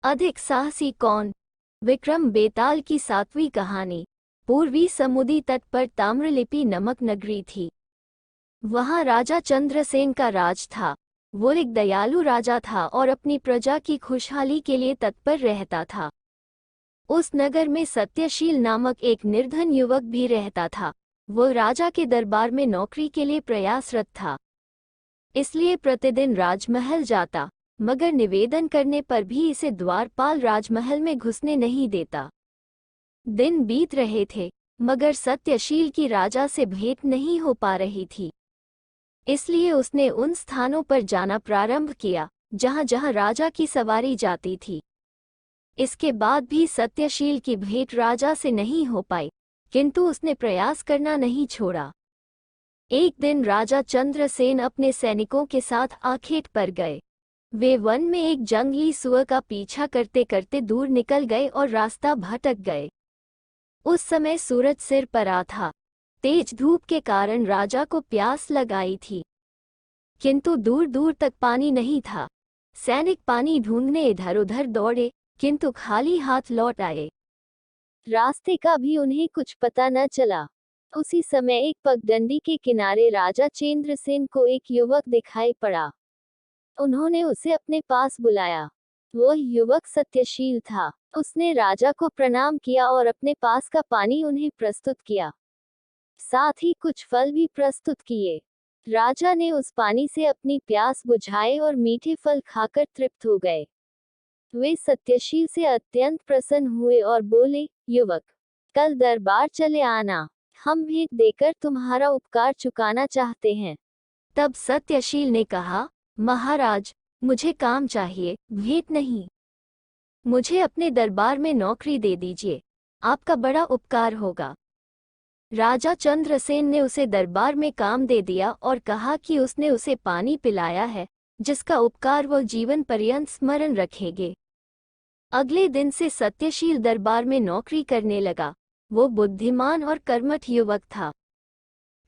अधिक साहसी कौन? विक्रम बेताल की 7वीं कहानी। पूर्वी समुद्री तट पर ताम्रलिपि नमक नगरी थी। वहां राजा चंद्रसेन का राज था। वो एक दयालु राजा था और अपनी प्रजा की खुशहाली के लिए तत्पर रहता था। उस नगर में सत्यशील नामक एक निर्धन युवक भी रहता था। वो राजा के दरबार में नौकरी के लिए प्रयासरत था, इसलिए प्रतिदिन राजमहल जाता, मगर निवेदन करने पर भी इसे द्वारपाल राजमहल में घुसने नहीं देता। दिन बीत रहे थे, मगर सत्यशील की राजा से भेंट नहीं हो पा रही थी। इसलिए उसने उन स्थानों पर जाना प्रारंभ किया जहां जहां राजा की सवारी जाती थी। इसके बाद भी सत्यशील की भेंट राजा से नहीं हो पाई, किंतु उसने प्रयास करना नहीं छोड़ा। एक दिन राजा चंद्रसेन अपने सैनिकों के साथ आखेट पर गए। वे वन में एक जंगली सुअर का पीछा करते करते दूर निकल गए और रास्ता भटक गए। उस समय सूरज सिर पर आ था। तेज धूप के कारण राजा को प्यास लगाई थी, किंतु दूर दूर तक पानी नहीं था। सैनिक पानी ढूंढने इधर उधर दौड़े, किंतु खाली हाथ लौट आए। रास्ते का भी उन्हें कुछ पता न चला। उसी समय एक पगडंडी के किनारे राजा चंद्रसेन को एक युवक दिखाई पड़ा। उन्होंने उसे अपने पास बुलाया। वह युवक सत्यशील था। उसने राजा को प्रणाम किया और अपने पास का पानी उन्हें प्रस्तुत किया, साथ ही कुछ फल भी प्रस्तुत किए। राजा ने उस पानी से अपनी प्यास बुझाए और मीठे फल खाकर तृप्त हो गए। वे सत्यशील से अत्यंत प्रसन्न हुए और बोले, युवक, कल दरबार चले आना, हम भेंट देकर तुम्हारा उपकार चुकाना चाहते हैं। तब सत्यशील ने कहा, महाराज, मुझे काम चाहिए, भेंट नहीं। मुझे अपने दरबार में नौकरी दे दीजिए, आपका बड़ा उपकार होगा। राजा चंद्रसेन ने उसे दरबार में काम दे दिया और कहा कि उसने उसे पानी पिलाया है, जिसका उपकार वह जीवन पर्यंत स्मरण रखेंगे। अगले दिन से सत्यशील दरबार में नौकरी करने लगा। वो बुद्धिमान और कर्मठ युवक था।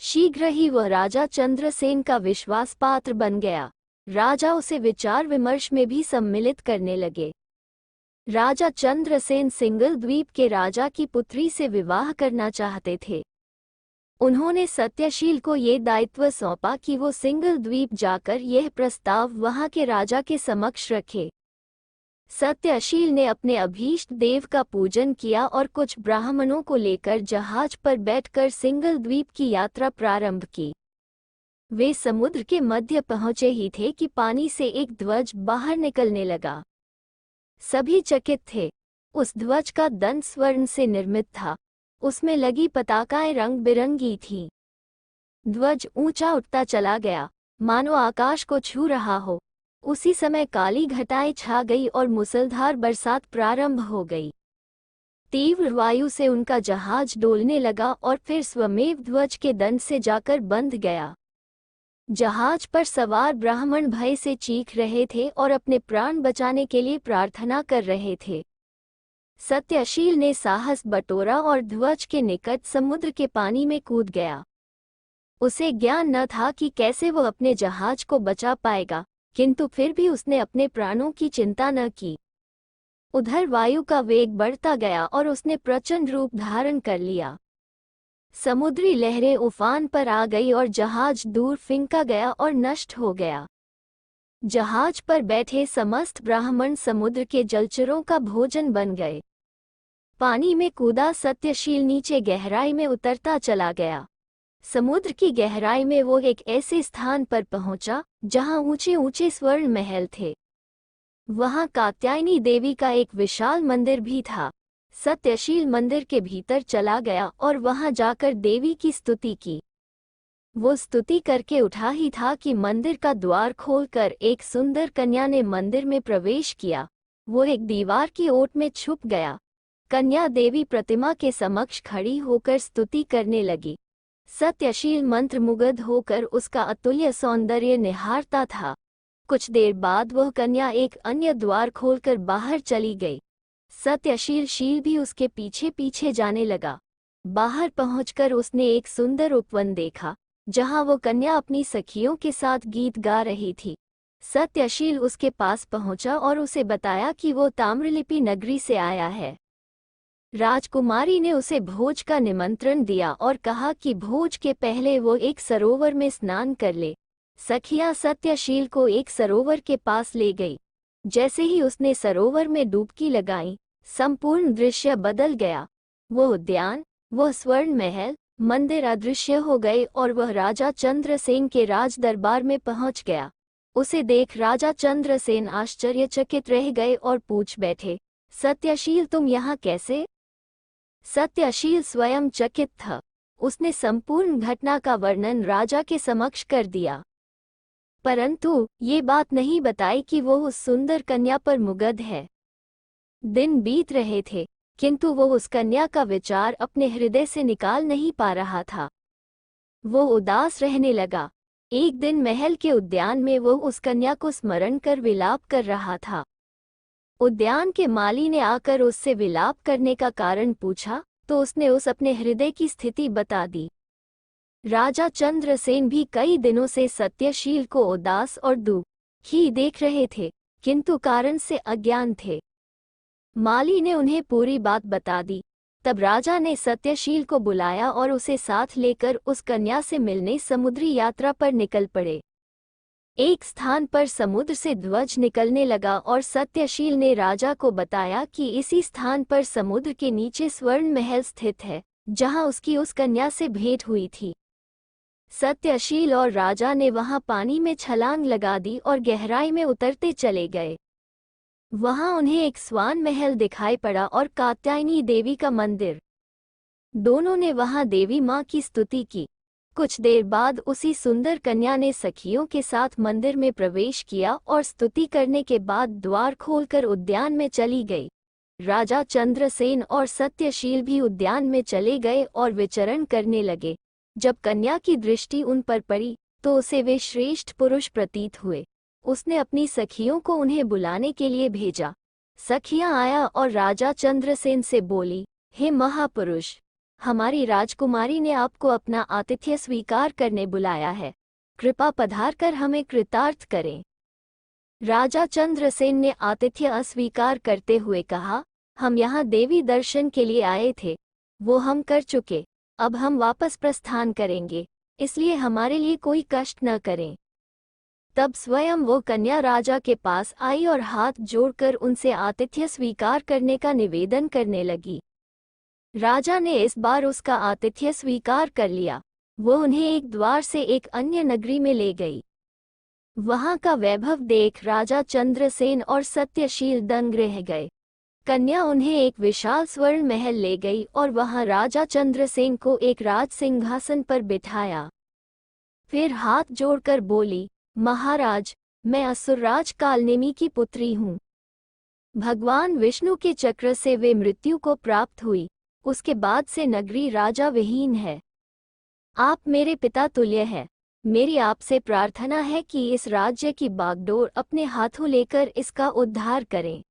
शीघ्र ही वह राजा चंद्रसेन का विश्वास पात्र बन गया। राजा उसे विचार विमर्श में भी सम्मिलित करने लगे। राजा चंद्रसेन सिंगल द्वीप के राजा की पुत्री से विवाह करना चाहते थे। उन्होंने सत्यशील को ये दायित्व सौंपा कि वो सिंगल द्वीप जाकर यह प्रस्ताव वहां के राजा के समक्ष रखे। सत्यशील ने अपने अभीष्ट देव का पूजन किया और कुछ ब्राह्मणों को लेकर जहाज पर बैठकर सिंगल द्वीप की यात्रा प्रारंभ की। वे समुद्र के मध्य पहुंचे ही थे कि पानी से एक ध्वज बाहर निकलने लगा। सभी चकित थे। उस ध्वज का दंड स्वर्ण से निर्मित था। उसमें लगी पताकाएं रंग बिरंगी थीं। ध्वज ऊंचा उठता चला गया, मानो आकाश को छू रहा हो। उसी समय काली घटाएं छा गई और मूसलधार बरसात प्रारंभ हो गई। तीव्र वायु से उनका जहाज डोलने लगा और फिर स्वमेव ध्वज के दंड से जाकर बंध गया। जहाज पर सवार ब्राह्मण भय से चीख रहे थे और अपने प्राण बचाने के लिए प्रार्थना कर रहे थे। सत्यशील ने साहस बटोरा और ध्वज के निकट समुद्र के पानी में कूद गया। उसे ज्ञान न था कि कैसे वो अपने जहाज को बचा पाएगा, किंतु फिर भी उसने अपने प्राणों की चिंता न की। उधर वायु का वेग बढ़ता गया और उसने प्रचंड रूप धारण कर लिया। समुद्री लहरें उफान पर आ गई और जहाज दूर फेंका गया और नष्ट हो गया। जहाज पर बैठे समस्त ब्राह्मण समुद्र के जलचरों का भोजन बन गए। पानी में कूदा सत्यशील नीचे गहराई में उतरता चला गया। समुद्र की गहराई में वो एक ऐसे स्थान पर पहुंचा जहां ऊंचे ऊंचे स्वर्ण महल थे। वहां कात्यायनी देवी का एक विशाल मंदिर भी था। सत्यशील मंदिर के भीतर चला गया और वहां जाकर देवी की स्तुति की। वो स्तुति करके उठा ही था कि मंदिर का द्वार खोलकर एक सुंदर कन्या ने मंदिर में प्रवेश किया। वो एक दीवार की ओट में छुप गया। कन्या देवी प्रतिमा के समक्ष खड़ी होकर स्तुति करने लगी। सत्यशील मंत्रमुग्ध होकर उसका अतुल्य सौंदर्य निहारता था। कुछ देर बाद वह कन्या एक अन्य द्वार खोलकर बाहर चली गई। सत्यशील भी उसके पीछे पीछे जाने लगा। बाहर पहुंचकर उसने एक सुंदर उपवन देखा, जहां वो कन्या अपनी सखियों के साथ गीत गा रही थी। सत्यशील उसके पास पहुंचा और उसे बताया कि वो ताम्रलिपि नगरी से आया है। राजकुमारी ने उसे भोज का निमंत्रण दिया और कहा कि भोज के पहले वो एक सरोवर में स्नान कर ले। सखियां सत्यशील को एक सरोवर के पास ले गई। जैसे ही उसने सरोवर में डुबकी लगाई, संपूर्ण दृश्य बदल गया। वो उद्यान, वो स्वर्ण महल, मंदिर अदृश्य हो गए और वह राजा चंद्रसेन के राज दरबार में पहुंच गया। उसे देख राजा चंद्रसेन आश्चर्यचकित रह गए और पूछ बैठे, सत्यशील तुम यहाँ कैसे? सत्यशील स्वयं चकित था। उसने संपूर्ण घटना का वर्णन राजा के समक्ष कर दिया, परंतु ये बात नहीं बताई कि वो उस सुंदर कन्या पर मुग्ध है। दिन बीत रहे थे, किंतु वो उस कन्या का विचार अपने हृदय से निकाल नहीं पा रहा था। वो उदास रहने लगा। एक दिन महल के उद्यान में वो उस कन्या को स्मरण कर विलाप कर रहा था। उद्यान के माली ने आकर उससे विलाप करने का कारण पूछा, तो उसने अपने हृदय की स्थिति बता दी। राजा चंद्रसेन भी कई दिनों से सत्यशील को उदास और दुखी देख रहे थे, किंतु कारण से अज्ञान थे। माली ने उन्हें पूरी बात बता दी। तब राजा ने सत्यशील को बुलाया और उसे साथ लेकर उस कन्या से मिलने समुद्री यात्रा पर निकल पड़े। एक स्थान पर समुद्र से ध्वज निकलने लगा और सत्यशील ने राजा को बताया कि इसी स्थान पर समुद्र के नीचे स्वर्ण महल स्थित है, जहां उसकी उस कन्या से भेंट हुई थी। सत्यशील और राजा ने वहां पानी में छलांग लगा दी और गहराई में उतरते चले गए। वहां उन्हें एक स्वान महल दिखाई पड़ा और कात्यायनी देवी का मंदिर। दोनों ने वहां देवी मां की स्तुति की। कुछ देर बाद उसी सुंदर कन्या ने सखियों के साथ मंदिर में प्रवेश किया और स्तुति करने के बाद द्वार खोलकर उद्यान में चली गई। राजा चंद्रसेन और सत्यशील भी उद्यान में चले गए और विचरण करने लगे। जब कन्या की दृष्टि उन पर पड़ी तो उसे वे श्रेष्ठ पुरुष प्रतीत हुए। उसने अपनी सखियों को उन्हें बुलाने के लिए भेजा। सखियां आया और राजा चंद्रसेन से बोली, हे महापुरुष, हमारी राजकुमारी ने आपको अपना आतिथ्य स्वीकार करने बुलाया है। कृपा पधार कर हमें कृतार्थ करें। राजा चंद्रसेन ने आतिथ्य अस्वीकार करते हुए कहा, हम यहाँ देवी दर्शन के लिए आए थे, वो हम कर चुके। अब हम वापस प्रस्थान करेंगे, इसलिए हमारे लिए कोई कष्ट न करें। तब स्वयं वो कन्या राजा के पास आई और हाथ जोड़कर उनसे आतिथ्य स्वीकार करने का निवेदन करने लगी। राजा ने इस बार उसका आतिथ्य स्वीकार कर लिया। वो उन्हें एक द्वार से एक अन्य नगरी में ले गई। वहां का वैभव देख राजा चंद्रसेन और सत्यशील दंग रह गए। कन्या उन्हें एक विशाल स्वर्ण महल ले गई और वहां राजा चंद्रसेन को एक राज सिंहासन पर बिठाया। फिर हाथ जोड़कर बोली, महाराज, मैं असुरराज कालनेमी की पुत्री हूँ। भगवान विष्णु के चक्र से वे मृत्यु को प्राप्त हुई। उसके बाद से नगरी राजा विहीन है। आप मेरे पिता तुल्य हैं। मेरी आपसे प्रार्थना है कि इस राज्य की बागडोर अपने हाथों लेकर इसका उद्धार करें।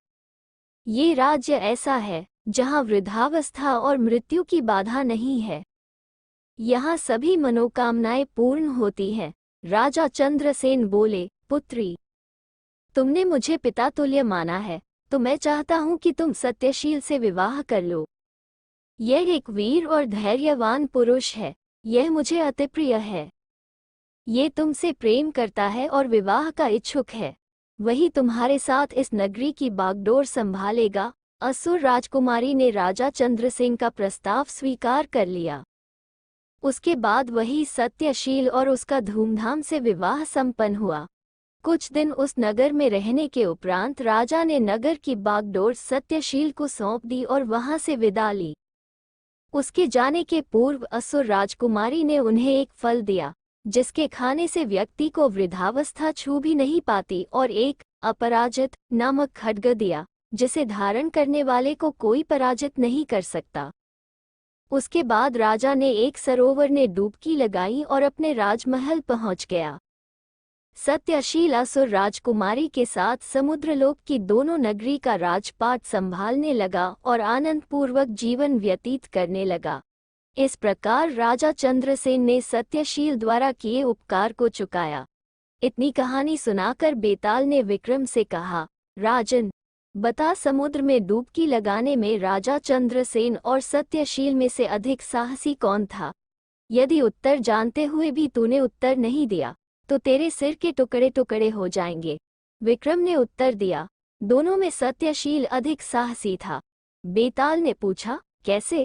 ये राज्य ऐसा है जहां वृद्धावस्था और मृत्यु की बाधा नहीं है। यहाँ सभी मनोकामनाएं पूर्ण होती हैं। राजा चंद्रसेन बोले, पुत्री, तुमने मुझे पिता तुल्य माना है, तो मैं चाहता हूँ कि तुम सत्यशील से विवाह कर लो। यह एक वीर और धैर्यवान पुरुष है। यह मुझे अति प्रिय है। ये तुमसे प्रेम करता है और विवाह का इच्छुक है। वही तुम्हारे साथ इस नगरी की बागडोर संभालेगा। असुर राजकुमारी ने राजा चंद्रसेन का प्रस्ताव स्वीकार कर लिया। उसके बाद वही सत्यशील और उसका धूमधाम से विवाह संपन्न हुआ। कुछ दिन उस नगर में रहने के उपरांत राजा ने नगर की बागडोर सत्यशील को सौंप दी और वहां से विदा ली। उसके जाने के पूर्व असुर राजकुमारी ने उन्हें एक फल दिया, जिसके खाने से व्यक्ति को वृद्धावस्था छू भी नहीं पाती, और एक अपराजित नामक खड्ग दिया, जिसे धारण करने वाले को कोई पराजित नहीं कर सकता। उसके बाद राजा ने एक सरोवर में डुबकी लगाई और अपने राजमहल पहुंच गया। सत्यशील असुर राजकुमारी के साथ समुद्रलोक की दोनों नगरी का राजपाट संभालने लगा और आनंदपूर्वक जीवन व्यतीत करने लगा। इस प्रकार राजा चंद्रसेन ने सत्यशील द्वारा किए उपकार को चुकाया। इतनी कहानी सुनाकर बेताल ने विक्रम से कहा, राजन, बता समुद्र में डुबकी लगाने में राजा चंद्रसेन और सत्यशील में से अधिक साहसी कौन था? यदि उत्तर जानते हुए भी तूने उत्तर नहीं दिया तो तेरे सिर के टुकड़े टुकड़े हो जाएंगे। विक्रम ने उत्तर दिया, दोनों में सत्यशील अधिक साहसी था। बेताल ने पूछा, कैसे?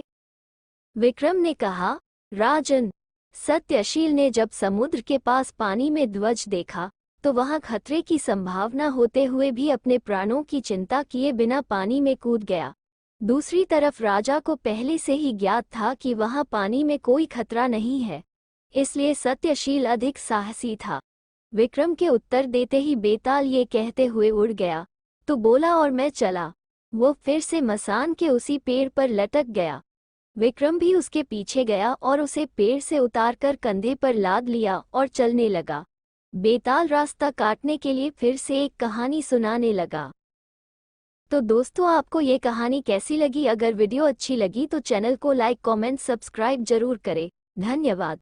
विक्रम ने कहा, राजन, सत्यशील ने जब समुद्र के पास पानी में ध्वज देखा तो वहां खतरे की संभावना होते हुए भी अपने प्राणों की चिंता किए बिना पानी में कूद गया। दूसरी तरफ राजा को पहले से ही ज्ञात था कि वहां पानी में कोई खतरा नहीं है, इसलिए सत्यशील अधिक साहसी था। विक्रम के उत्तर देते ही बेताल ये कहते हुए उड़ गया, तो बोला और मैं चला। वो फिर से मसान के उसी पेड़ पर लटक गया। विक्रम भी उसके पीछे गया और उसे पेड़ से उतारकर कंधे पर लाद लिया और चलने लगा। बेताल रास्ता काटने के लिए फिर से एक कहानी सुनाने लगा। तो दोस्तों, आपको ये कहानी कैसी लगी? अगर वीडियो अच्छी लगी तो चैनल को लाइक, कमेंट, सब्सक्राइब जरूर करें। धन्यवाद।